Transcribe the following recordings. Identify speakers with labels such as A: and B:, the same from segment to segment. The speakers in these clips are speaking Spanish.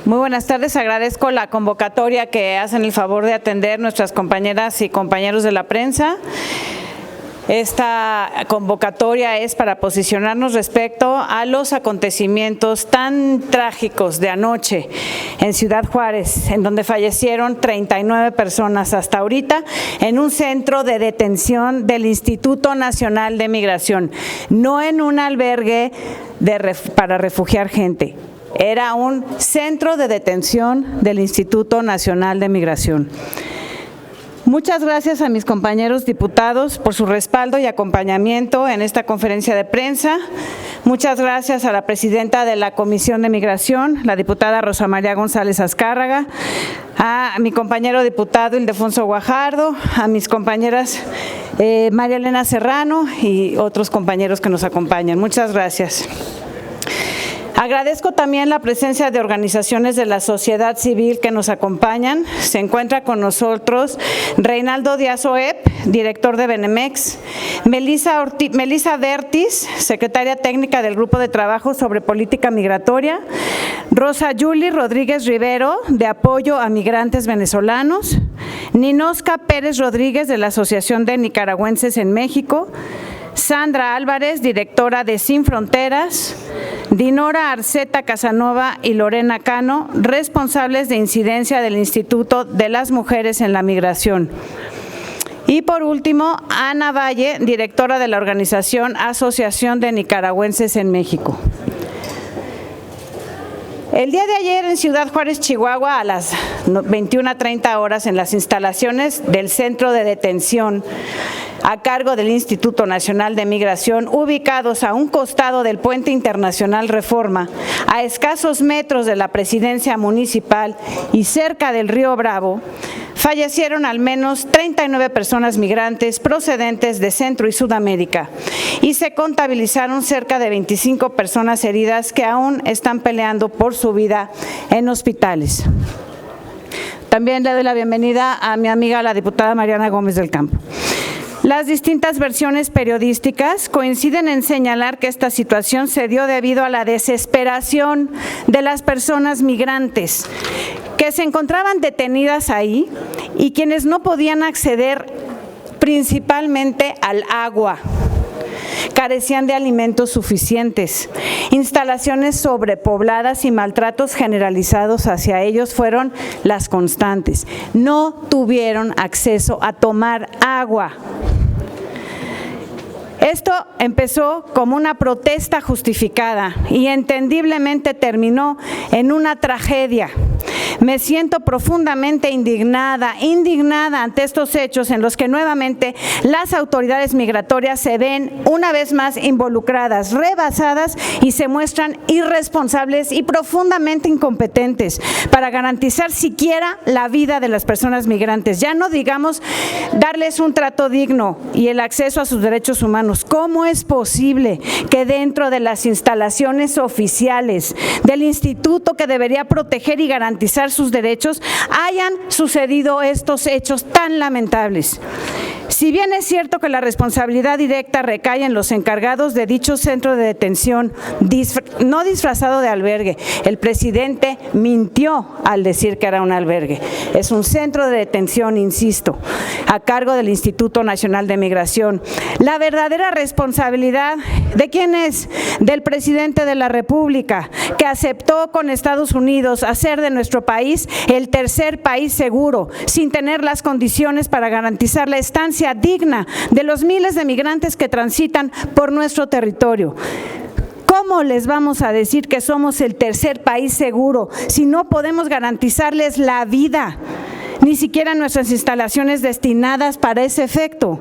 A: Muy buenas tardes, agradezco la convocatoria que hacen el favor de atender nuestras compañeras y compañeros de la prensa. Esta convocatoria es para posicionarnos respecto a los acontecimientos tan trágicos de anoche en Ciudad Juárez, en donde fallecieron 39 personas hasta ahorita en un centro de detención del Instituto Nacional de Migración, no en un albergue para refugiar gente. Era un centro de detención del Instituto Nacional de Migración. Muchas gracias a mis compañeros diputados por su respaldo y acompañamiento en esta conferencia de prensa. Muchas gracias a la presidenta de la Comisión de Migración, la diputada Rosa María González Azcárraga, a mi compañero diputado Ildefonso Guajardo, a mis compañeras María Elena Serrano y otros compañeros que nos acompañan. Muchas gracias. Agradezco también la presencia de organizaciones de la sociedad civil que nos acompañan. Se encuentra con nosotros Reinaldo Díaz Oep, director de Benemex, Melissa Vertis, secretaria técnica del Grupo de Trabajo sobre Política Migratoria, Rosa Yuli Rodríguez Rivero, de Apoyo a Migrantes Venezolanos, Ninosca Pérez Rodríguez, de la Asociación de Nicaragüenses en México, Sandra Álvarez, directora de Sin Fronteras, Dinora Arceta Casanova y Lorena Cano, responsables de incidencia del Instituto de las Mujeres en la Migración. Y por último, Ana Valle, directora de la organización Asociación de Nicaragüenses en México. El día de ayer en Ciudad Juárez, Chihuahua, a las 21:30 horas, en las instalaciones del Centro de Detención a cargo del Instituto Nacional de Migración, ubicados a un costado del Puente Internacional Reforma, a escasos metros de la Presidencia Municipal y cerca del Río Bravo, fallecieron al menos 39 personas migrantes procedentes de Centro y Sudamérica y se contabilizaron cerca de 25 personas heridas que aún están peleando por su vida en hospitales. También le doy la bienvenida a mi amiga la diputada Mariana Gómez del Campo. Las distintas versiones periodísticas coinciden en señalar que esta situación se dio debido a la desesperación de las personas migrantes que se encontraban detenidas ahí y quienes no podían acceder principalmente al agua. Carecían de alimentos suficientes, instalaciones sobrepobladas y maltratos generalizados hacia ellos fueron las constantes. No tuvieron acceso a tomar agua. Esto empezó como una protesta justificada y entendiblemente terminó en una tragedia. Me siento profundamente indignada ante estos hechos en los que nuevamente las autoridades migratorias se ven una vez más involucradas, rebasadas y se muestran irresponsables y profundamente incompetentes para garantizar siquiera la vida de las personas migrantes. Ya no digamos darles un trato digno y el acceso a sus derechos humanos. ¿Cómo es posible que dentro de las instalaciones oficiales del instituto que debería proteger y garantizar sus derechos hayan sucedido estos hechos tan lamentables? Si bien es cierto que la responsabilidad directa recae en los encargados de dicho centro de detención, no disfrazado de albergue, el presidente mintió al decir que era un albergue. Es un centro de detención, insisto, a cargo del Instituto Nacional de Migración. La verdadera responsabilidad, ¿de quién es? Del presidente de la República, que aceptó con Estados Unidos hacer de nuestro país el tercer país seguro, sin tener las condiciones para garantizar la estancia digna de los miles de migrantes que transitan por nuestro territorio. ¿Cómo les vamos a decir que somos el tercer país seguro si no podemos garantizarles la vida, ni siquiera nuestras instalaciones destinadas para ese efecto?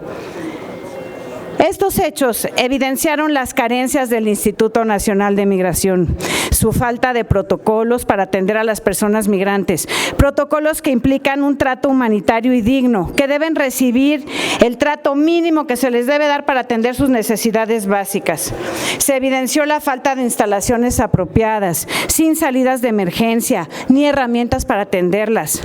A: Estos hechos evidenciaron las carencias del Instituto Nacional de Migración, su falta de protocolos para atender a las personas migrantes, protocolos que implican un trato humanitario y digno, que deben recibir el trato mínimo que se les debe dar para atender sus necesidades básicas. Se evidenció la falta de instalaciones apropiadas, sin salidas de emergencia, ni herramientas para atenderlas.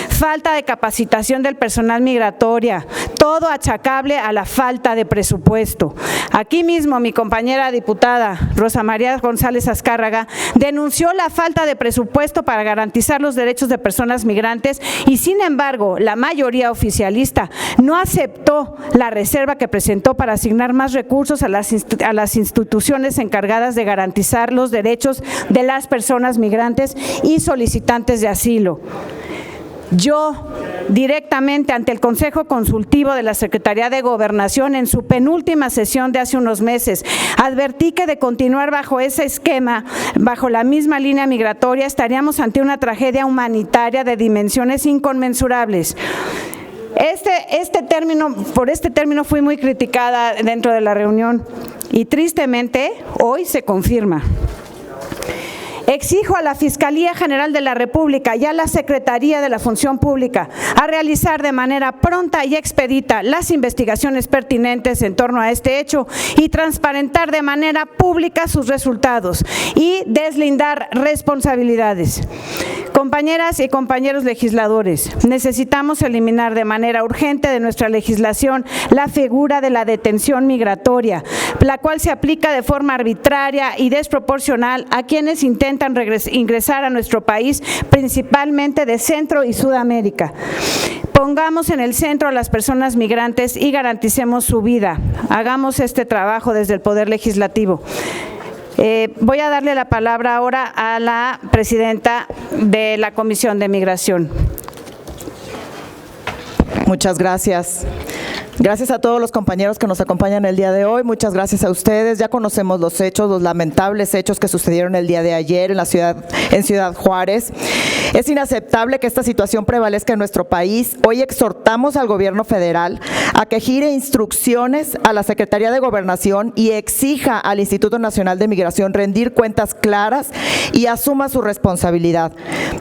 A: Falta de capacitación del personal migratoria, todo achacable a la falta de presupuesto. Aquí mismo mi compañera diputada Rosa María González Azcárraga denunció la falta de presupuesto para garantizar los derechos de personas migrantes y, sin embargo, la mayoría oficialista no aceptó la reserva que presentó para asignar más recursos a las instituciones encargadas de garantizar los derechos de las personas migrantes y solicitantes de asilo. Yo, directamente ante el Consejo Consultivo de la Secretaría de Gobernación, en su penúltima sesión de hace unos meses, advertí que de continuar bajo ese esquema, bajo la misma línea migratoria, estaríamos ante una tragedia humanitaria de dimensiones inconmensurables. Por este término fui muy criticada dentro de la reunión y tristemente hoy se confirma. Exijo a la Fiscalía General de la República y a la Secretaría de la Función Pública a realizar de manera pronta y expedita las investigaciones pertinentes en torno a este hecho y transparentar de manera pública sus resultados y deslindar responsabilidades. Compañeras y compañeros legisladores, necesitamos eliminar de manera urgente de nuestra legislación la figura de la detención migratoria, la cual se aplica de forma arbitraria y desproporcional a quienes intentan ingresar a nuestro país, principalmente de Centro y Sudamérica. Pongamos en el centro a las personas migrantes y garanticemos su vida. Hagamos este trabajo desde el Poder Legislativo. Voy a darle la palabra ahora a la presidenta de la Comisión de Migración.
B: Muchas gracias. Gracias a todos los compañeros que nos acompañan el día de hoy. Muchas gracias a ustedes. Ya conocemos los hechos, los lamentables hechos que sucedieron el día de ayer en Ciudad Juárez. Es inaceptable que esta situación prevalezca en nuestro país. Hoy exhortamos al gobierno federal a que gire instrucciones a la Secretaría de Gobernación y exija al Instituto Nacional de Migración rendir cuentas claras y asuma su responsabilidad.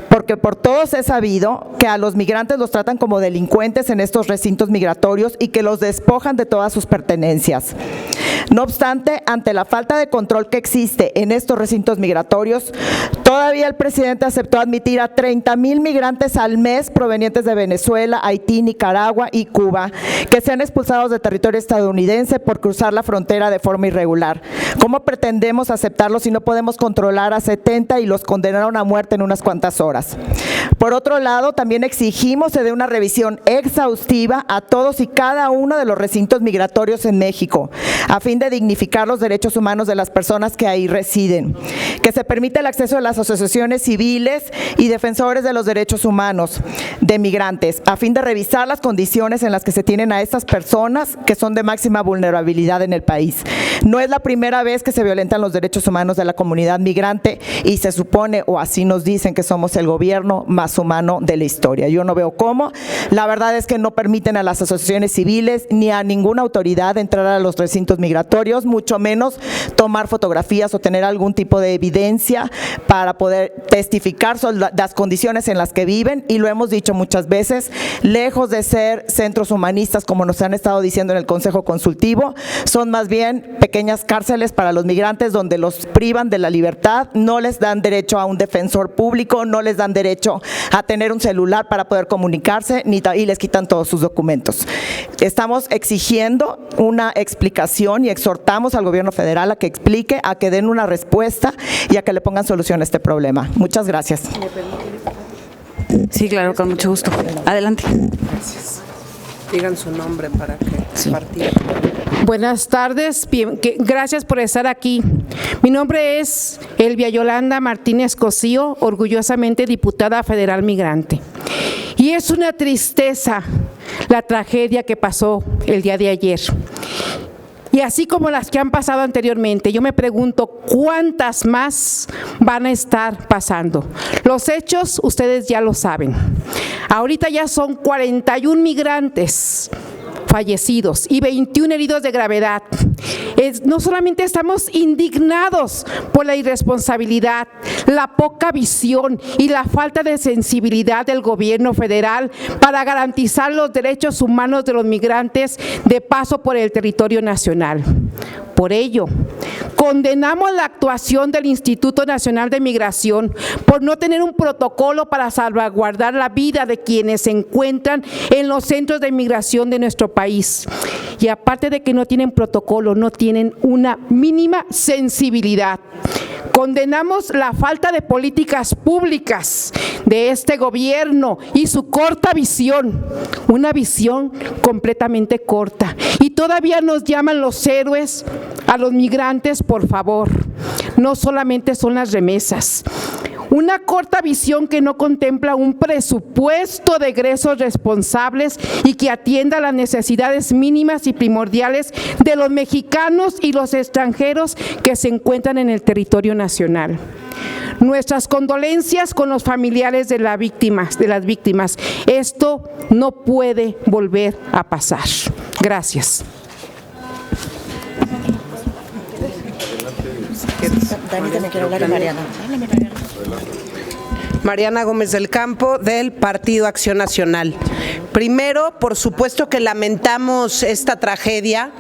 B: Porque por todos es sabido que a los migrantes los tratan como delincuentes en estos recintos migratorios y que los despojan de todas sus pertenencias. No obstante, ante la falta de control que existe en estos recintos migratorios, todavía el presidente aceptó admitir a 30,000 migrantes al mes provenientes de Venezuela, Haití, Nicaragua y Cuba, que sean expulsados de territorio estadounidense por cruzar la frontera de forma irregular. ¿Cómo pretendemos aceptarlos si no podemos controlar a 70 y los condenaron a muerte en unas cuantas horas? Por otro lado, también exigimos se dé una revisión exhaustiva a todos y cada uno de los recintos migratorios en México, a fin de dignificar los derechos humanos de las personas que ahí residen, que se permita el acceso a las asociaciones civiles y defensores de los derechos humanos de migrantes, a fin de revisar las condiciones en las que se tienen a estas personas que son de máxima vulnerabilidad en el país. No es la primera vez que se violentan los derechos humanos de la comunidad migrante y se supone, o así nos dicen, que somos el gobierno más humano de la historia. Yo no veo cómo. La verdad es que no permiten a las asociaciones civiles ni a ninguna autoridad entrar a los recintos migratorios, mucho menos tomar fotografías o tener algún tipo de evidencia para poder testificar sobre las condiciones en las que viven, y lo hemos dicho muchas veces, lejos de ser centros humanistas como nos han estado diciendo en el Consejo Consultivo, son más bien pequeñas cárceles para los migrantes donde los privan de la libertad, no les dan derecho a un defensor público, no les dan derecho a tener un celular para poder comunicarse y les quitan todos sus documentos. Estamos exigiendo una explicación y exhortamos al gobierno federal a que explique, a que den una respuesta y a que le pongan solución a este problema. Muchas gracias.
A: Sí, claro, con mucho gusto. Adelante.
C: Gracias. Digan su nombre para que partir.
D: Buenas tardes, gracias por estar aquí. Mi nombre es Elvia Yolanda Martínez Cosío, orgullosamente diputada federal migrante. Y es una tristeza la tragedia que pasó el día de ayer. Y así como las que han pasado anteriormente, yo me pregunto cuántas más van a estar pasando. Los hechos ustedes ya lo saben. Ahorita ya son 41 migrantes fallecidos y 21 heridos de gravedad. No solamente estamos indignados por la irresponsabilidad, la poca visión y la falta de sensibilidad del gobierno federal para garantizar los derechos humanos de los migrantes de paso por el territorio nacional. Por ello, condenamos la actuación del Instituto Nacional de Migración por no tener un protocolo para salvaguardar la vida de quienes se encuentran en los centros de migración de nuestro país. Y aparte de que no tienen protocolo, no tienen una mínima sensibilidad. Condenamos la falta de políticas públicas de este gobierno y su corta visión, una visión completamente corta. Y todavía nos llaman los héroes a los migrantes, por favor. No solamente son las remesas. Una corta visión que no contempla un presupuesto de egresos responsables y que atienda las necesidades mínimas y primordiales de los mexicanos y los extranjeros que se encuentran en el territorio nacional. Nuestras condolencias con los familiares de las víctimas. Esto no puede volver a pasar. Gracias.
B: Dani también quiere hablar, Mariana.
C: Mariana Gómez del Campo, del Partido Acción Nacional. Primero, por supuesto que lamentamos esta tragedia,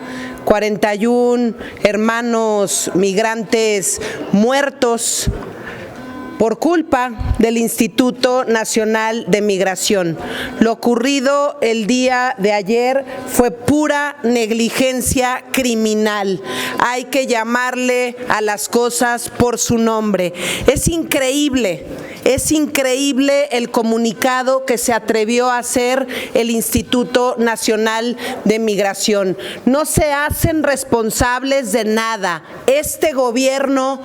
C: 41 hermanos migrantes muertos por culpa del Instituto Nacional de Migración. Lo ocurrido el día de ayer fue pura negligencia criminal. Hay que llamarle a las cosas por su nombre. Es increíble el comunicado que se atrevió a hacer el Instituto Nacional de Migración. No se hacen responsables de nada. Este gobierno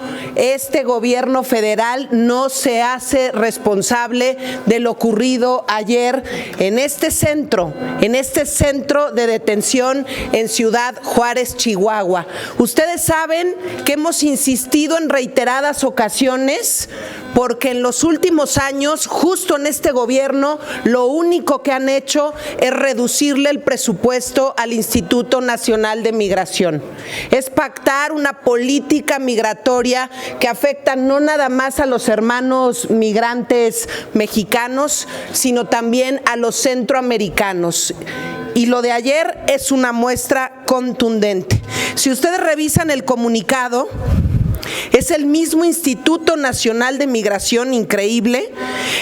C: federal no se hace responsable de lo ocurrido ayer en este centro de detención en Ciudad Juárez, Chihuahua. Ustedes saben que hemos insistido en reiteradas ocasiones porque en los últimos años, justo en este gobierno, lo único que han hecho es reducirle el presupuesto al Instituto Nacional de Migración. Es pactar una política migratoria que afecta no nada más a los hermanos migrantes mexicanos, sino también a los centroamericanos. Y lo de ayer es una muestra contundente. Si ustedes revisan el comunicado, es el mismo Instituto Nacional de Migración, increíble,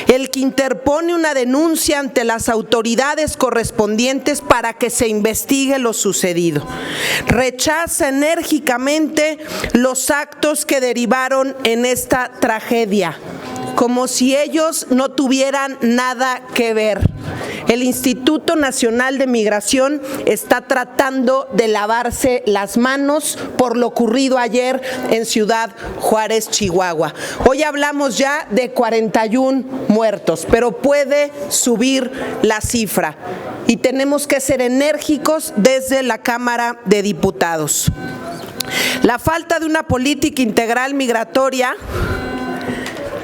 C: el que interpone una denuncia ante las autoridades correspondientes para que se investigue lo sucedido. Rechaza enérgicamente los actos que derivaron en esta tragedia, como si ellos no tuvieran nada que ver. El Instituto Nacional de Migración está tratando de lavarse las manos por lo ocurrido ayer en Ciudad Juárez, Chihuahua. Hoy hablamos ya de 41 muertos, pero puede subir la cifra y tenemos que ser enérgicos desde la Cámara de Diputados. La falta de una política integral migratoria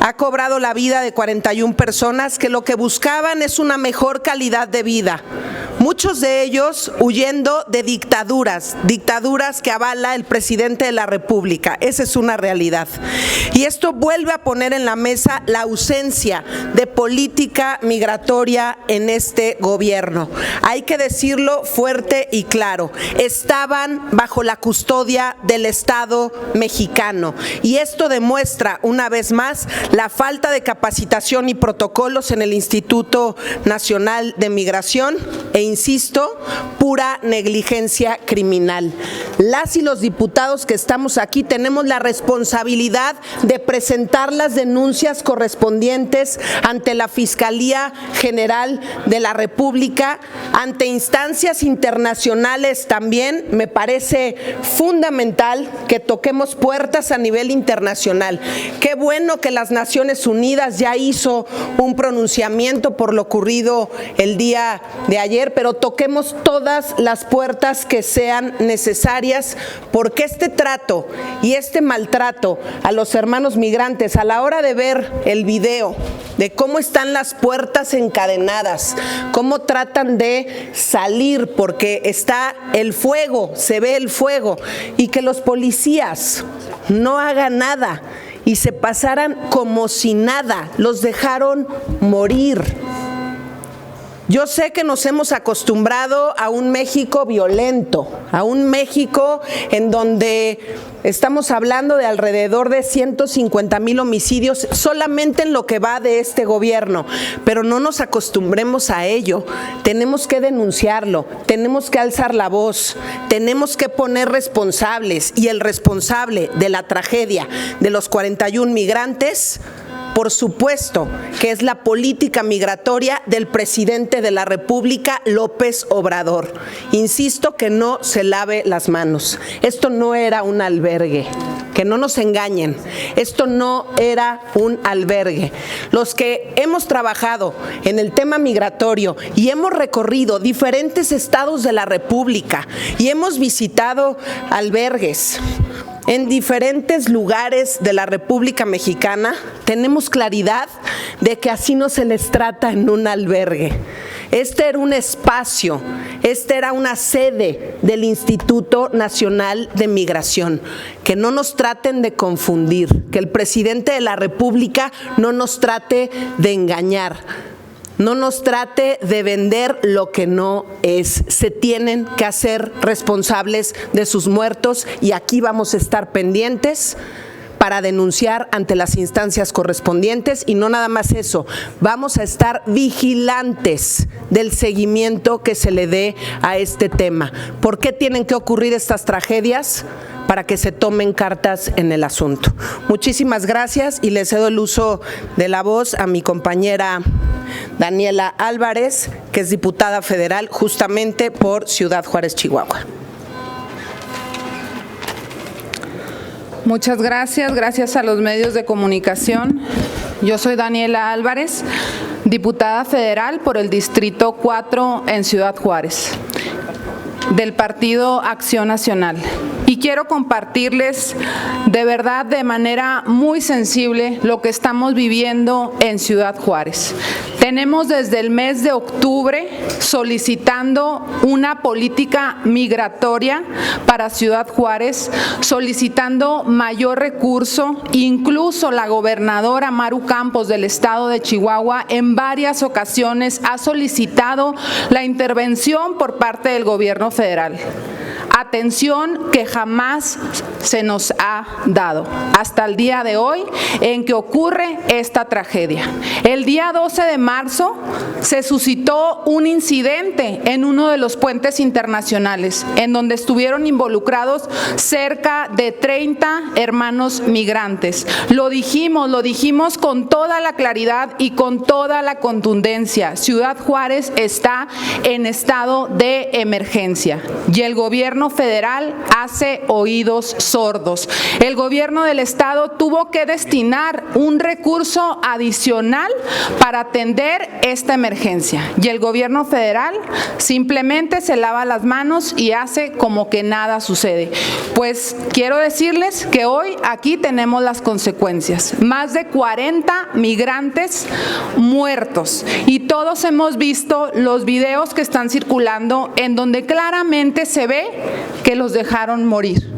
C: ha cobrado la vida de 41 personas que lo que buscaban es una mejor calidad de vida. Muchos de ellos huyendo de dictaduras que avala el presidente de la República. Esa es una realidad. Y esto vuelve a poner en la mesa la ausencia de política migratoria en este gobierno. Hay que decirlo fuerte y claro. Estaban bajo la custodia del Estado mexicano. Y esto demuestra una vez más la falta de capacitación y protocolos en el Instituto Nacional de Migración e insisto, pura negligencia criminal. Las y los diputados que estamos aquí tenemos la responsabilidad de presentar las denuncias correspondientes ante la Fiscalía General de la República, ante instancias internacionales también. Me parece fundamental que toquemos puertas a nivel internacional. Qué bueno que las Naciones Unidas ya hizo un pronunciamiento por lo ocurrido el día de ayer, pero toquemos todas las puertas que sean necesarias, porque este trato y este maltrato a los hermanos migrantes, a la hora de ver el video de cómo están las puertas encadenadas, cómo tratan de salir porque está el fuego, se ve el fuego, y que los policías no hagan nada y se pasaran como si nada, los dejaron morir. Yo sé que nos hemos acostumbrado a un México violento, a un México en donde estamos hablando de alrededor de 150,000 homicidios solamente en lo que va de este gobierno, pero no nos acostumbremos a ello. Tenemos que denunciarlo, tenemos que alzar la voz, tenemos que poner responsables, y el responsable de la tragedia de los 41 migrantes, por supuesto, que es la política migratoria del presidente de la República, López Obrador. Insisto que no se lave las manos. Esto no era un albergue, que no nos engañen. Esto no era un albergue. Los que hemos trabajado en el tema migratorio y hemos recorrido diferentes estados de la República y hemos visitado albergues en diferentes lugares de la República Mexicana, tenemos claridad de que así no se les trata en un albergue. Este era un espacio, esta era una sede del Instituto Nacional de Migración. Que no nos traten de confundir, que el presidente de la República no nos trate de engañar. No nos trate de vender lo que no es. Se tienen que hacer responsables de sus muertos, y aquí vamos a estar pendientes para denunciar ante las instancias correspondientes, y no nada más eso, vamos a estar vigilantes del seguimiento que se le dé a este tema. ¿Por qué tienen que ocurrir estas tragedias? Para que se tomen cartas en el asunto. Muchísimas gracias, y le cedo el uso de la voz a mi compañera Daniela Álvarez, que es diputada federal justamente por Ciudad Juárez, Chihuahua.
E: Muchas gracias, gracias a los medios de comunicación. Yo soy Daniela Álvarez, diputada federal por el Distrito 4 en Ciudad Juárez, del Partido Acción Nacional. Y quiero compartirles de verdad, de manera muy sensible, lo que estamos viviendo en Ciudad Juárez. Tenemos desde el mes de octubre solicitando una política migratoria para Ciudad Juárez, solicitando mayor recurso. Incluso la gobernadora Maru Campos del estado de Chihuahua en varias ocasiones ha solicitado la intervención por parte del gobierno federal. Atención que jamás se nos ha dado hasta el día de hoy en que ocurre esta tragedia. El día 12 de marzo se suscitó un incidente en uno de los puentes internacionales en donde estuvieron involucrados cerca de 30 hermanos migrantes. Lo dijimos con toda la claridad y con toda la contundencia. Ciudad Juárez está en estado de emergencia y el gobierno federal hace oídos sordos. El gobierno del estado tuvo que destinar un recurso adicional para atender esta emergencia y el gobierno federal simplemente se lava las manos y hace como que nada sucede. Pues quiero decirles que hoy aquí tenemos las consecuencias. Más de 40 migrantes muertos, y todos hemos visto los videos que están circulando en donde claramente se ve que los dejaron morir.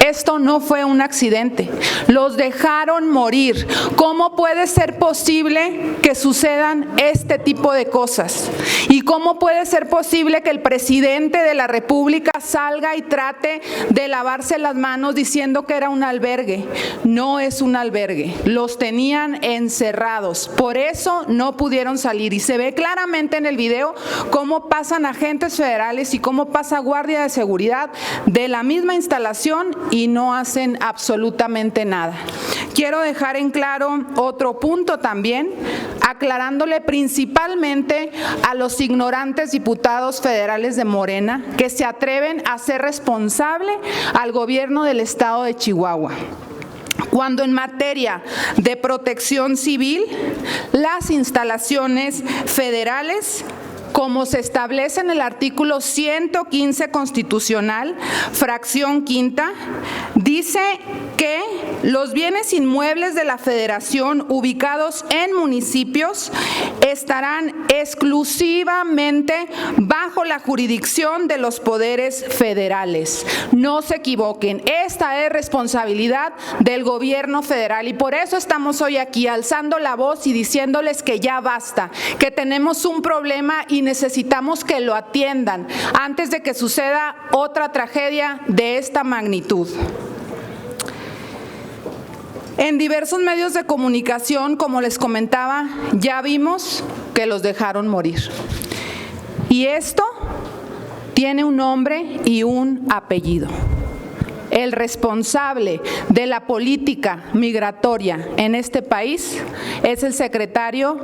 E: Esto no fue un accidente, los dejaron morir. ¿Cómo puede ser posible que sucedan este tipo de cosas? ¿Y cómo puede ser posible que el presidente de la República salga y trate de lavarse las manos diciendo que era un albergue? No es un albergue, los tenían encerrados, por eso no pudieron salir. Y se ve claramente en el video cómo pasan agentes federales y cómo pasa guardia de seguridad de la misma instalación y no hacen absolutamente nada. Quiero dejar en claro otro punto también, aclarándole principalmente a los ignorantes diputados federales de Morena que se atreven a ser responsable al gobierno del estado de Chihuahua. cuando en materia de protección civil, las instalaciones federales, como se establece en el artículo 115 constitucional, fracción quinta, dice que los bienes inmuebles de la Federación ubicados en municipios estarán exclusivamente bajo la jurisdicción de los poderes federales. No se equivoquen, esta es responsabilidad del gobierno federal y por eso estamos hoy aquí alzando la voz y diciéndoles que ya basta, que tenemos un problema y necesitamos que lo atiendan antes de que suceda otra tragedia de esta magnitud. En diversos medios de comunicación, como les comentaba, ya vimos que los dejaron morir. Y esto tiene un nombre y un apellido. El responsable de la política migratoria en este país es el secretario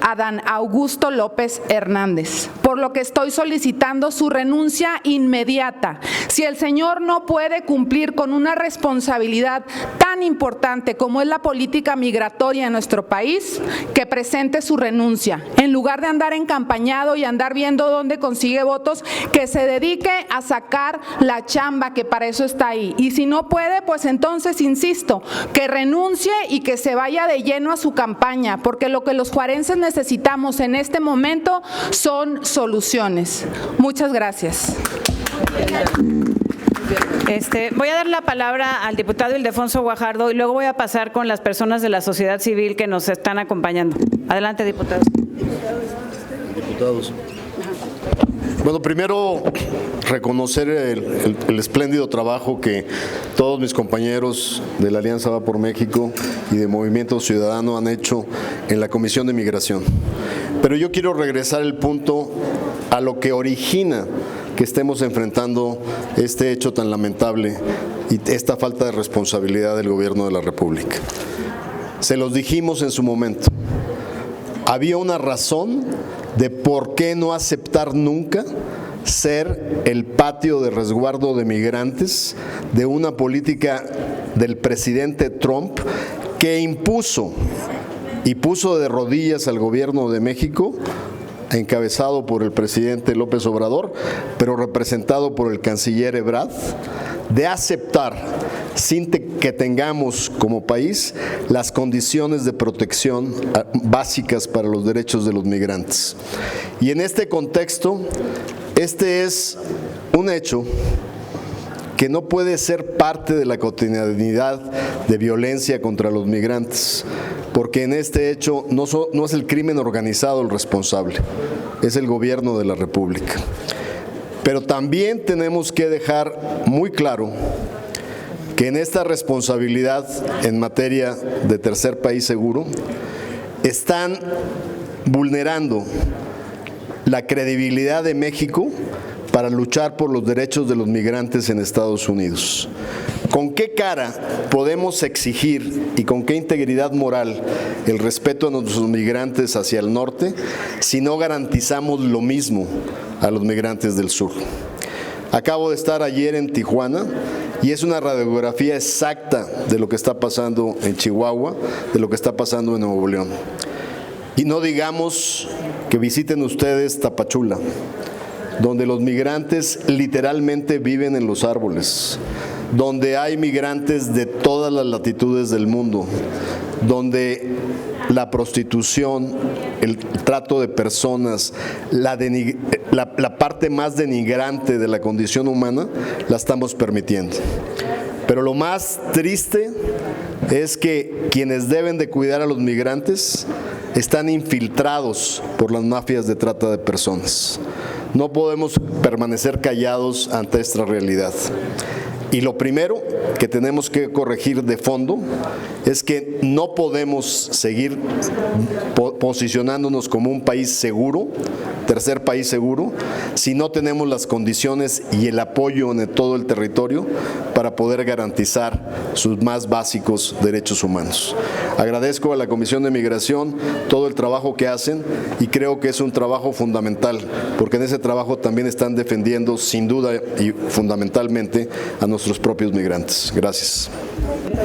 E: Adán Augusto López Hernández, por lo que estoy solicitando su renuncia inmediata. Si el señor no puede cumplir con una responsabilidad tan importante como es la política migratoria en nuestro país, que presente su renuncia. En lugar de andar encampañado y andar viendo dónde consigue votos, que se dedique a sacar la chamba, que para eso está ahí. Y si no puede, pues entonces, insisto, que renuncie y que se vaya de lleno a su campaña, porque lo que los juarenses necesitamos en este momento son soluciones. Muchas gracias.
A: Voy a dar la palabra al diputado Ildefonso Guajardo y luego voy a pasar con las personas de la sociedad civil que nos están acompañando. Adelante, diputado.
F: Diputados. Bueno, primero reconocer el espléndido trabajo que todos mis compañeros de la Alianza Va por México y de Movimiento Ciudadano han hecho en la Comisión de Migración. Pero yo quiero regresar el punto a lo que origina que estemos enfrentando este hecho tan lamentable y esta falta de responsabilidad del Gobierno de la República. Se los dijimos en su momento. Había una razón de por qué no aceptar nunca ser el patio de resguardo de migrantes de una política del presidente Trump que impuso y puso de rodillas al Gobierno de México, encabezado por el presidente López Obrador, pero representado por el canciller Ebrard, de aceptar, sin que tengamos como país las condiciones de protección básicas para los derechos de los migrantes. Y en este contexto, este es un hecho que no puede ser parte de la cotidianidad de violencia contra los migrantes, porque en este hecho no es el crimen organizado el responsable, es el Gobierno de la República. Pero también tenemos que dejar muy claro que en esta responsabilidad en materia de tercer país seguro están vulnerando la credibilidad de México para luchar por los derechos de los migrantes en Estados Unidos. ¿Con qué cara podemos exigir y con qué integridad moral el respeto a nuestros migrantes hacia el norte si no garantizamos lo mismo a los migrantes del sur? Acabo de estar ayer en Tijuana y es una radiografía exacta de lo que está pasando en Chihuahua, de lo que está pasando en Nuevo León. Y no digamos que visiten ustedes Tapachula, donde los migrantes literalmente viven en los árboles, donde hay migrantes de todas las latitudes del mundo, donde la prostitución, el trato de personas, la parte más denigrante de la condición humana, la estamos permitiendo. Pero lo más triste es que quienes deben de cuidar a los migrantes están infiltrados por las mafias de trata de personas. No podemos permanecer callados ante esta realidad. Y lo primero que tenemos que corregir de fondo es que no podemos seguir posicionándonos como un país seguro, tercer país seguro, si no tenemos las condiciones y el apoyo en todo el territorio para poder garantizar sus más básicos derechos humanos. Agradezco a la Comisión de Migración todo el trabajo que hacen y creo que es un trabajo fundamental, porque en ese trabajo también están defendiendo sin duda y fundamentalmente a nuestros propios migrantes. Gracias.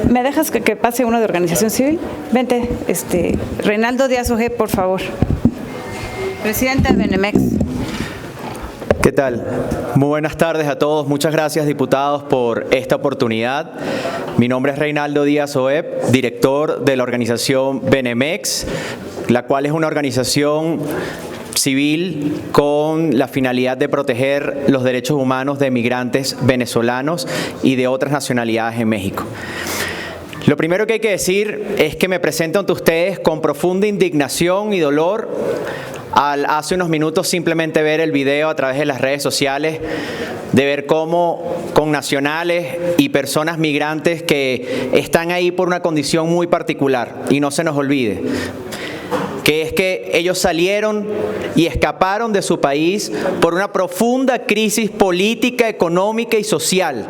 A: ¿Me dejas que pase uno de Organización Civil? Vente, Reinaldo Díaz Ojeb, por favor. Presidente de Benemex.
G: ¿Qué tal? Muy buenas tardes a todos. Muchas gracias, diputados, por esta oportunidad. Mi nombre es Reinaldo Díaz Ojeb, director de la organización Benemex, la cual es una organización civil con la finalidad de proteger los derechos humanos de migrantes venezolanos y de otras nacionalidades en México. Lo primero que hay que decir es que me presento ante ustedes con profunda indignación y dolor al hace unos minutos simplemente ver el video a través de las redes sociales, de ver cómo connacionales y personas migrantes que están ahí por una condición muy particular, y no se nos olvide, que es que ellos salieron y escaparon de su país por una profunda crisis política, económica y social.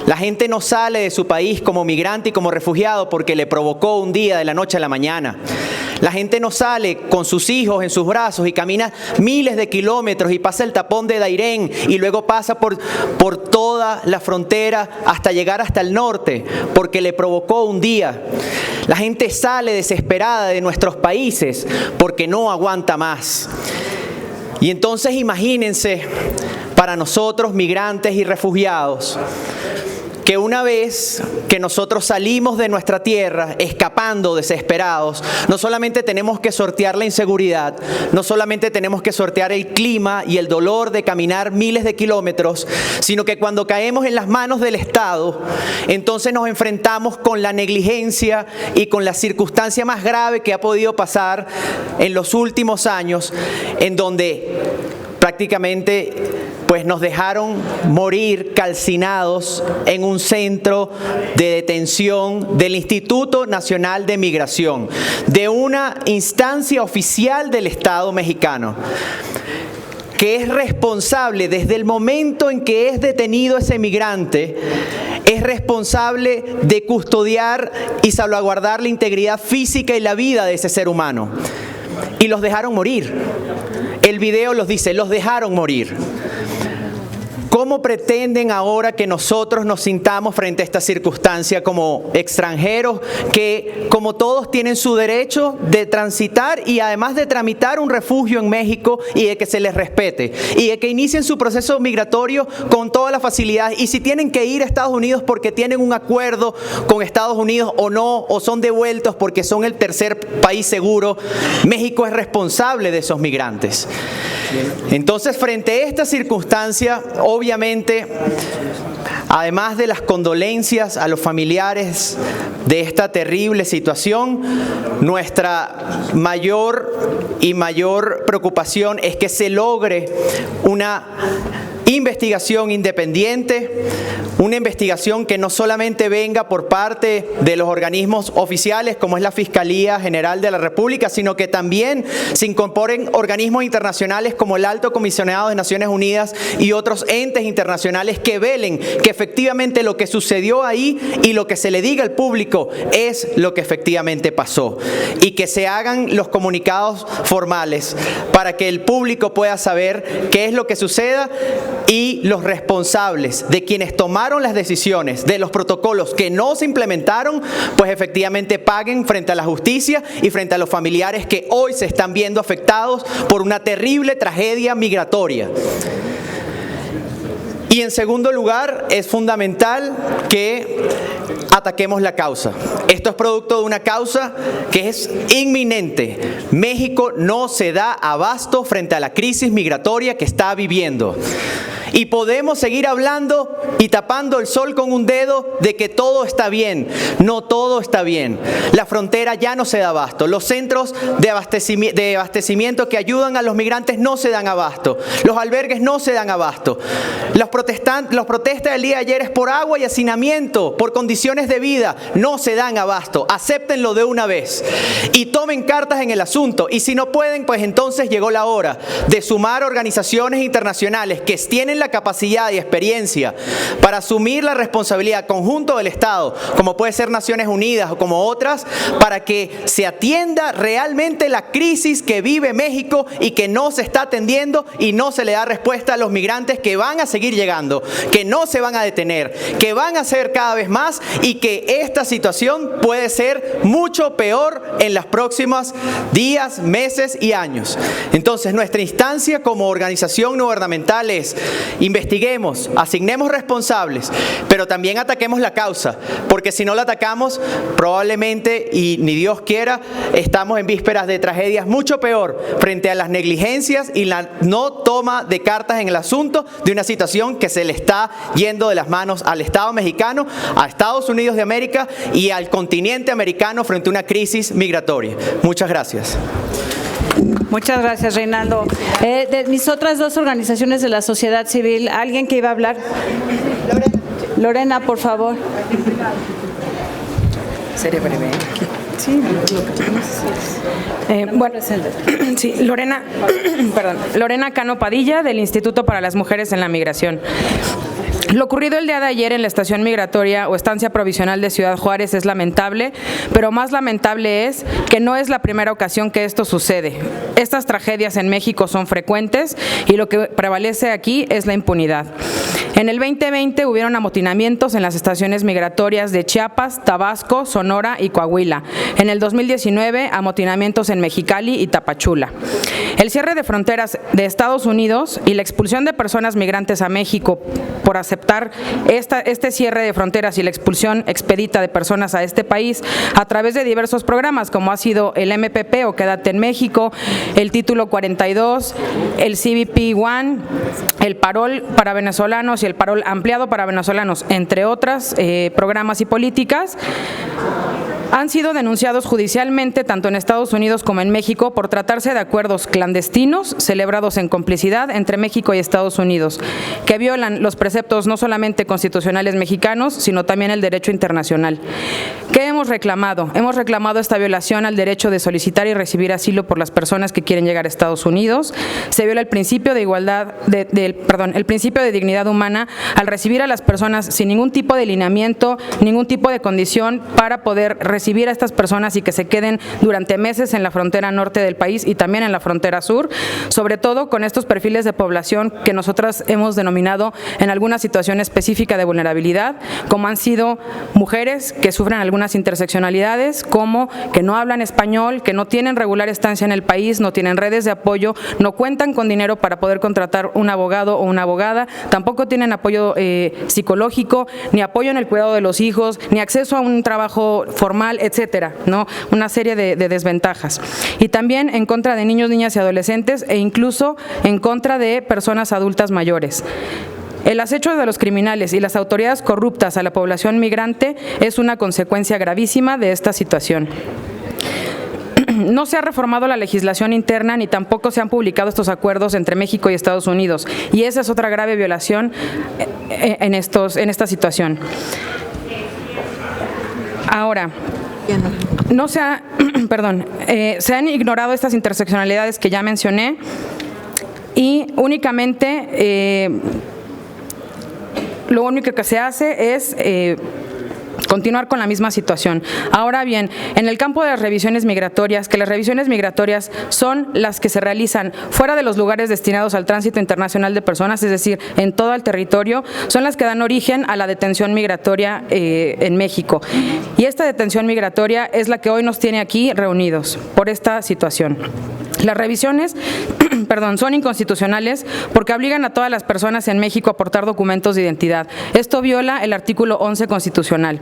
G: La gente no sale de su país como migrante y como refugiado porque le provocó un día de la noche a la mañana. La gente no sale con sus hijos en sus brazos y camina miles de kilómetros y pasa el tapón de Dairén y luego pasa por toda la frontera hasta llegar hasta el norte porque le provocó un día. La gente sale desesperada de nuestros países porque no aguanta más. Y entonces imagínense, para nosotros migrantes y refugiados, que una vez que nosotros salimos de nuestra tierra escapando desesperados, no solamente tenemos que sortear la inseguridad, no solamente tenemos que sortear el clima y el dolor de caminar miles de kilómetros, sino que cuando caemos en las manos del Estado, entonces nos enfrentamos con la negligencia y con la circunstancia más grave que ha podido pasar en los últimos años, en donde prácticamente pues nos dejaron morir calcinados en un centro de detención del Instituto Nacional de Migración, de una instancia oficial del Estado mexicano, que es responsable desde el momento en que es detenido ese migrante, es responsable de custodiar y salvaguardar la integridad física y la vida de ese ser humano. Y los dejaron morir. El video los dice, los dejaron morir. ¿Cómo pretenden ahora que nosotros nos sintamos frente a esta circunstancia como extranjeros que, como todos, tienen su derecho de transitar y además de tramitar un refugio en México y de que se les respete y de que inicien su proceso migratorio con todas las facilidades? Y si tienen que ir a Estados Unidos porque tienen un acuerdo con Estados Unidos o no, o son devueltos porque son el tercer país seguro, México es responsable de esos migrantes. Entonces, frente a esta circunstancia, obviamente, además de las condolencias a los familiares de esta terrible situación, nuestra mayor preocupación es que se logre una investigación independiente, una investigación que no solamente venga por parte de los organismos oficiales como es la Fiscalía General de la República, sino que también se incorporen organismos internacionales como el Alto Comisionado de Naciones Unidas y otros entes internacionales que velen que efectivamente lo que sucedió ahí y lo que se le diga al público es lo que efectivamente pasó, y que se hagan los comunicados formales para que el público pueda saber qué es lo que suceda y los responsables de quienes tomaron las decisiones de los protocolos que no se implementaron, pues efectivamente paguen frente a la justicia y frente a los familiares que hoy se están viendo afectados por una terrible tragedia migratoria. Y en segundo lugar, es fundamental que ataquemos la causa. Esto es producto de una causa que es inminente. México no se da abasto frente a la crisis migratoria que está viviendo. Y podemos seguir hablando y tapando el sol con un dedo de que todo está bien. No todo está bien. La frontera ya no se da abasto. Los centros de abastecimiento que ayudan a los migrantes no se dan abasto. Los albergues no se dan abasto. Los protestas del día de ayer es por agua y hacinamiento, por condiciones de vida. No se dan abasto. Acéptenlo de una vez. Y tomen cartas en el asunto. Y si no pueden, pues entonces llegó la hora de sumar organizaciones internacionales que tienen la capacidad y experiencia para asumir la responsabilidad conjunto del Estado, como puede ser Naciones Unidas o como otras, para que se atienda realmente la crisis que vive México y que no se está atendiendo y no se le da respuesta a los migrantes que van a seguir llegando, que no se van a detener, que van a ser cada vez más y que esta situación puede ser mucho peor en los próximos días, meses y años. Entonces, nuestra instancia como organización no gubernamental es: investiguemos, asignemos responsables, pero también ataquemos la causa, porque si no la atacamos, probablemente, y ni Dios quiera, estamos en vísperas de tragedias mucho peor frente a las negligencias y la no toma de cartas en el asunto de una situación que se le está yendo de las manos al Estado mexicano, a Estados Unidos de América y al continente americano frente a una crisis migratoria. Muchas gracias.
A: Muchas gracias, Reinaldo. De mis otras dos organizaciones de la sociedad civil, ¿alguien que iba a hablar? Lorena, por favor.
H: Seré breve.
A: Sí,
H: Bueno, sí, Lorena Cano Padilla, del Instituto para las Mujeres en la Migración. Lo ocurrido el día de ayer en la estación migratoria o estancia provisional de Ciudad Juárez es lamentable, pero más lamentable es que no es la primera ocasión que esto sucede. Estas tragedias en México son frecuentes y lo que prevalece aquí es la impunidad. En el 2020 hubieron amotinamientos en las estaciones migratorias de Chiapas, Tabasco, Sonora y Coahuila. En el 2019, amotinamientos en Mexicali y Tapachula. El cierre de fronteras de Estados Unidos y la expulsión de personas migrantes a México por aceptar este cierre de fronteras y la expulsión expedita de personas a este país a través de diversos programas, como ha sido el MPP o Quédate en México, el Título 42, el CBP One, el Parol para venezolanos y el Parol ampliado para venezolanos, entre otras programas y políticas, han sido denunciados judicialmente tanto en Estados Unidos como en México por tratarse de acuerdos clandestinos celebrados en complicidad entre México y Estados Unidos, que violan los preceptos no solamente constitucionales mexicanos, sino también el derecho internacional. ¿Qué hemos reclamado? Hemos reclamado esta violación al derecho de solicitar y recibir asilo por las personas que quieren llegar a Estados Unidos. Se viola el principio de igualdad, el principio de dignidad humana al recibir a las personas sin ningún tipo de lineamiento, ningún tipo de condición para poder recibir a estas personas y que se queden durante meses en la frontera norte del país y también en la frontera sur, sobre todo con estos perfiles de población que nosotras hemos denominado en alguna situación específica de vulnerabilidad, como han sido mujeres que sufren algunas interseccionalidades, como que no hablan español, que no tienen regular estancia en el país, no tienen redes de apoyo, no cuentan con dinero para poder contratar un abogado o una abogada, tampoco tienen apoyo psicológico, ni apoyo en el cuidado de los hijos, ni acceso a un trabajo formal, etcétera, ¿no? Una serie de desventajas. Y también en contra de niños, niñas y adolescentes e incluso en contra de personas adultas mayores. El acecho de los criminales y las autoridades corruptas a la población migrante es una consecuencia gravísima de esta situación. No se ha reformado la legislación interna ni tampoco se han publicado estos acuerdos entre México y Estados Unidos, y esa es otra grave violación en esta situación. Ahora, no se ha, se han ignorado estas interseccionalidades que ya mencioné y únicamente lo único que se hace es continuar con la misma situación. Ahora bien, en el campo de las revisiones migratorias, que las revisiones migratorias son las que se realizan fuera de los lugares destinados al tránsito internacional de personas, es decir, en todo el territorio, son las que dan origen a la detención migratoria en México. Y esta detención migratoria es la que hoy nos tiene aquí reunidos por esta situación. Las revisiones son inconstitucionales porque obligan a todas las personas en México a aportar documentos de identidad. Esto viola el artículo 11 constitucional.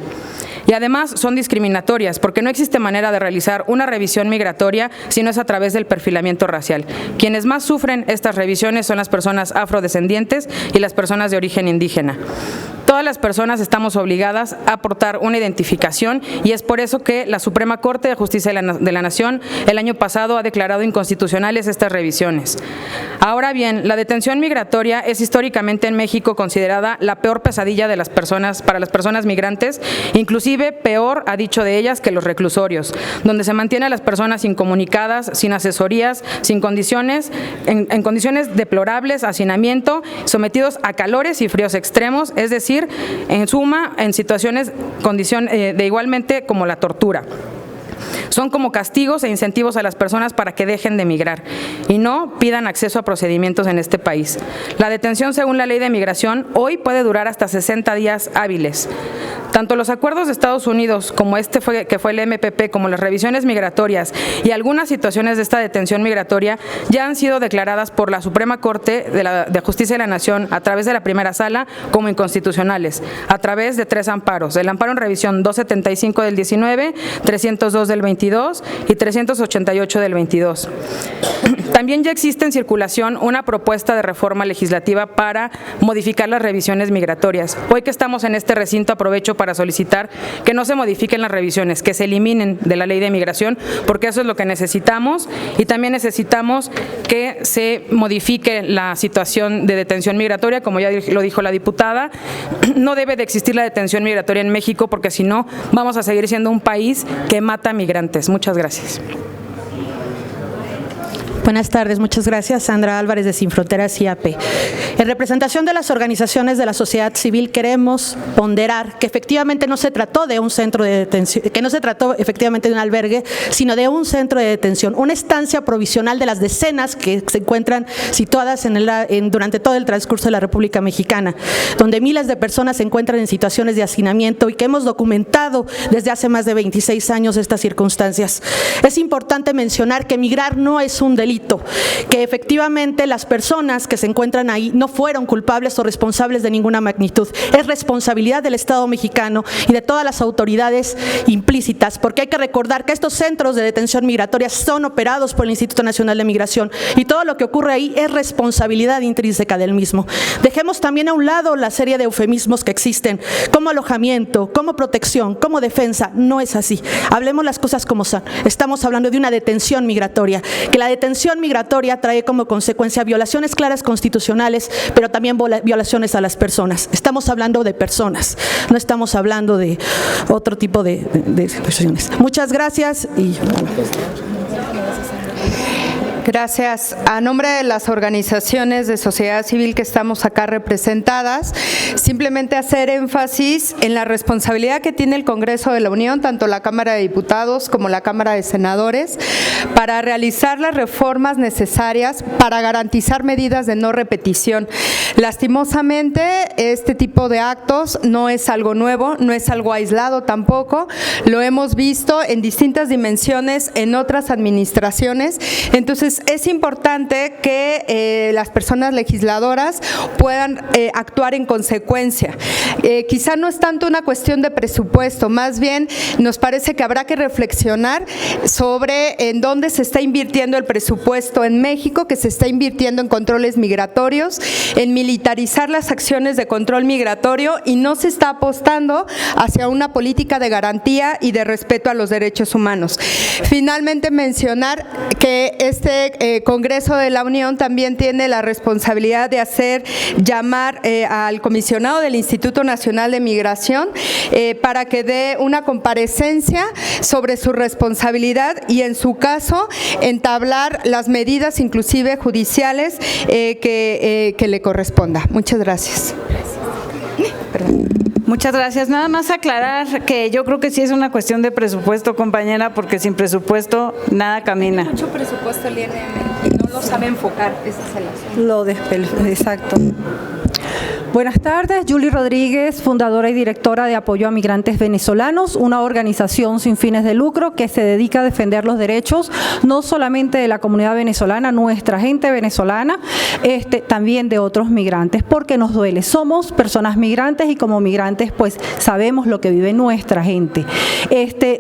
H: Y además son discriminatorias porque no existe manera de realizar una revisión migratoria si no es a través del perfilamiento racial. Quienes más sufren estas revisiones son las personas afrodescendientes y las personas de origen indígena. Todas las personas estamos obligadas a aportar una identificación y es por eso que la Suprema Corte de Justicia de la Nación el año pasado ha declarado inconstitucionales estas revisiones. Ahora bien, la detención migratoria es históricamente en México considerada la peor pesadilla de las personas, para las personas migrantes, inclusive inclusive peor, ha dicho de ellas, que los reclusorios, donde se mantiene a las personas incomunicadas, sin asesorías, sin condiciones, en condiciones deplorables, hacinamiento, sometidos a calores y fríos extremos, es decir, en suma, en situaciones de igualmente como la tortura. Son como castigos e incentivos a las personas para que dejen de migrar y no pidan acceso a procedimientos en este país. La detención, según la ley de migración, hoy puede durar hasta 60 días hábiles. Tanto los acuerdos de Estados Unidos, como que fue el MPP, como las revisiones migratorias y algunas situaciones de esta detención migratoria ya han sido declaradas por la Suprema Corte de Justicia de la Nación a través de la primera sala como inconstitucionales, a través de 3 amparos: el amparo en revisión 275 del 19, 302 del 22 y 388 del 22. También ya existe en circulación una propuesta de reforma legislativa para modificar las revisiones migratorias. Hoy que estamos en este recinto, aprovecho para solicitar que no se modifiquen las revisiones, que se eliminen de la ley de migración, porque eso es lo que necesitamos, y también necesitamos que se modifique la situación de detención migratoria, como ya lo dijo la diputada. No debe de existir la detención migratoria en México, porque si no, vamos a seguir siendo un país que mata migrantes. Muchas gracias.
I: Buenas tardes, muchas gracias. Sandra Álvarez, de Sin Fronteras IAP. En representación de las organizaciones de la sociedad civil, queremos ponderar que efectivamente no se trató de un centro de detención, que no se trató efectivamente de un albergue, sino de un centro de detención, una estancia provisional de las decenas que se encuentran situadas durante todo el transcurso de la República Mexicana, donde miles de personas se encuentran en situaciones de hacinamiento y que hemos documentado desde hace más de 26 años estas circunstancias. Es importante mencionar que migrar no es un delito, que efectivamente las personas que se encuentran ahí no fueron culpables o responsables de ninguna magnitud. Es responsabilidad del Estado mexicano y de todas las autoridades implícitas, porque hay que recordar que estos centros de detención migratoria son operados por el Instituto Nacional de Migración y todo lo que ocurre ahí es responsabilidad intrínseca del mismo. Dejemos también a un lado la serie de eufemismos que existen, como alojamiento, como protección, como defensa. No es así. Hablemos las cosas como son. Estamos hablando de una detención migratoria, que la detención migratoria trae como consecuencia violaciones claras constitucionales, pero también violaciones a las personas. Estamos hablando de personas, no estamos hablando de otro tipo de situaciones. Muchas gracias y
J: gracias. A nombre de las organizaciones de sociedad civil que estamos acá representadas, simplemente hacer énfasis en la responsabilidad que tiene el Congreso de la Unión, tanto la Cámara de Diputados como la Cámara de Senadores, para realizar las reformas necesarias para garantizar medidas de no repetición. Lastimosamente, este tipo de actos no es algo nuevo, no es algo aislado tampoco, lo hemos visto en distintas dimensiones en otras administraciones. Entonces, es importante que las personas legisladoras puedan actuar en consecuencia. Quizá no es tanto una cuestión de presupuesto, más bien nos parece que habrá que reflexionar sobre en dónde se está invirtiendo el presupuesto en México, que se está invirtiendo en controles migratorios, en militarizar las acciones de control migratorio, y no se está apostando hacia una política de garantía y de respeto a los derechos humanos. Finalmente, mencionar que este Congreso de la Unión también tiene la responsabilidad de hacer llamar al comisionado del Instituto Nacional de Migración para que dé una comparecencia sobre su responsabilidad y, en su caso, entablar las medidas inclusive judiciales que le corresponda. Muchas gracias.
A: Muchas gracias. Nada más aclarar que yo creo que sí es una cuestión de presupuesto, compañera, porque sin presupuesto nada camina.
J: Mucho presupuesto el INM y no lo sabe enfocar, ese es el asunto.
K: Exacto. Buenas tardes, Julie Rodríguez, fundadora y directora de Apoyo a Migrantes Venezolanos, una organización sin fines de lucro que se dedica a defender los derechos no solamente de la comunidad venezolana, nuestra gente venezolana, también de otros migrantes, porque nos duele. Somos personas migrantes y como migrantes pues sabemos lo que vive nuestra gente.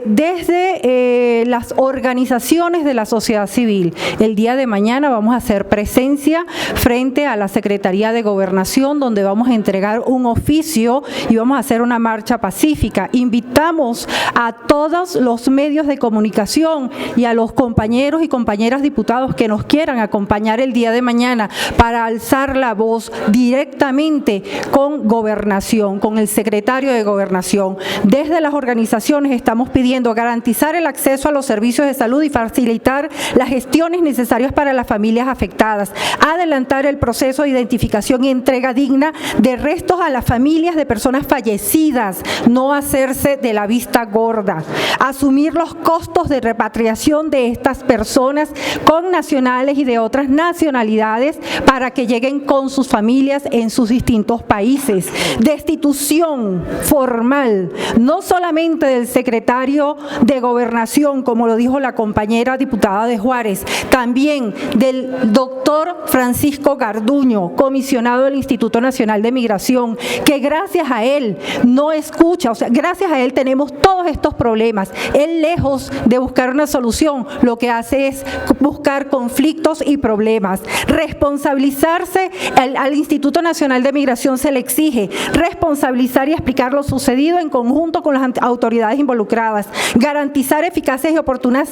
K: Desde las organizaciones de la sociedad civil, el día de mañana vamos a hacer presencia frente a la Secretaría de Gobernación, donde vamos vamos a entregar un oficio y vamos a hacer una marcha pacífica. Invitamos a todos los medios de comunicación y a los compañeros y compañeras diputados que nos quieran acompañar el día de mañana para alzar la voz directamente con Gobernación, con el secretario de Gobernación. Desde las organizaciones estamos pidiendo garantizar el acceso a los servicios de salud y facilitar las gestiones necesarias para las familias afectadas, adelantar el proceso de identificación y entrega digna de restos a las familias de personas fallecidas, no hacerse de la vista gorda, asumir los costos de repatriación de estas personas con nacionales y de otras nacionalidades para que lleguen con sus familias en sus distintos países, destitución formal, no solamente del secretario de Gobernación, como lo dijo la compañera diputada de Juárez, también del doctor Francisco Garduño, comisionado del Instituto Nacional de Migración, que gracias a él no escucha, o sea, gracias a él tenemos todos estos problemas. Él, lejos de buscar una solución, lo que hace es buscar conflictos y problemas. Responsabilizarse, al Instituto Nacional de Migración se le exige responsabilizar y explicar lo sucedido en conjunto con las autoridades involucradas, garantizar eficaces y oportunas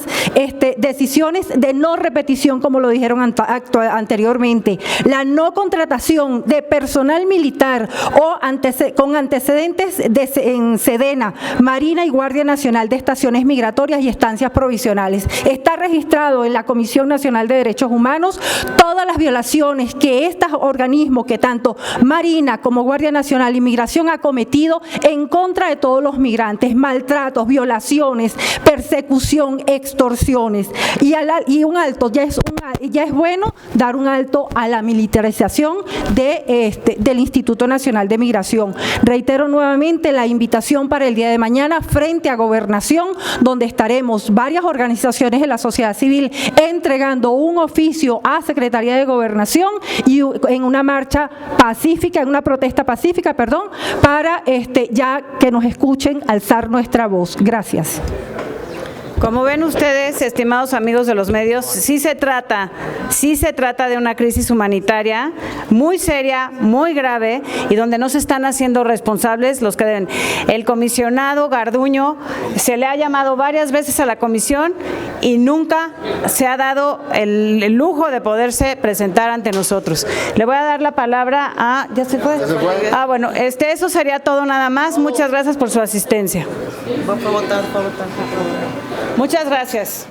K: decisiones de no repetición, como lo dijeron anteriormente, la no contratación de personal militar o con antecedentes en Sedena, Marina y Guardia Nacional de estaciones migratorias y estancias provisionales. Está registrado en la Comisión Nacional de Derechos Humanos todas las violaciones que estos organismos, que tanto Marina como Guardia Nacional y Migración ha cometido en contra de todos los migrantes, maltratos, violaciones, persecución, extorsiones. Y un alto, ya es bueno dar un alto a la militarización del Instituto Nacional de Migración. Reitero nuevamente la invitación para el día de mañana frente a Gobernación, donde estaremos varias organizaciones de la sociedad civil entregando un oficio a Secretaría de Gobernación y en una marcha pacífica, en una protesta pacífica, para ya que nos escuchen alzar nuestra voz. Gracias.
A: Como ven ustedes, estimados amigos de los medios, sí se trata de una crisis humanitaria muy seria, muy grave, y donde no se están haciendo responsables los que deben. El comisionado Garduño se le ha llamado varias veces a la comisión y nunca se ha dado el lujo de poderse presentar ante nosotros. Le voy a dar la palabra a... ¿Ya se fue? Ah, bueno, eso sería todo nada más. Muchas gracias por su asistencia.
B: Vamos a votar.
A: Muchas gracias.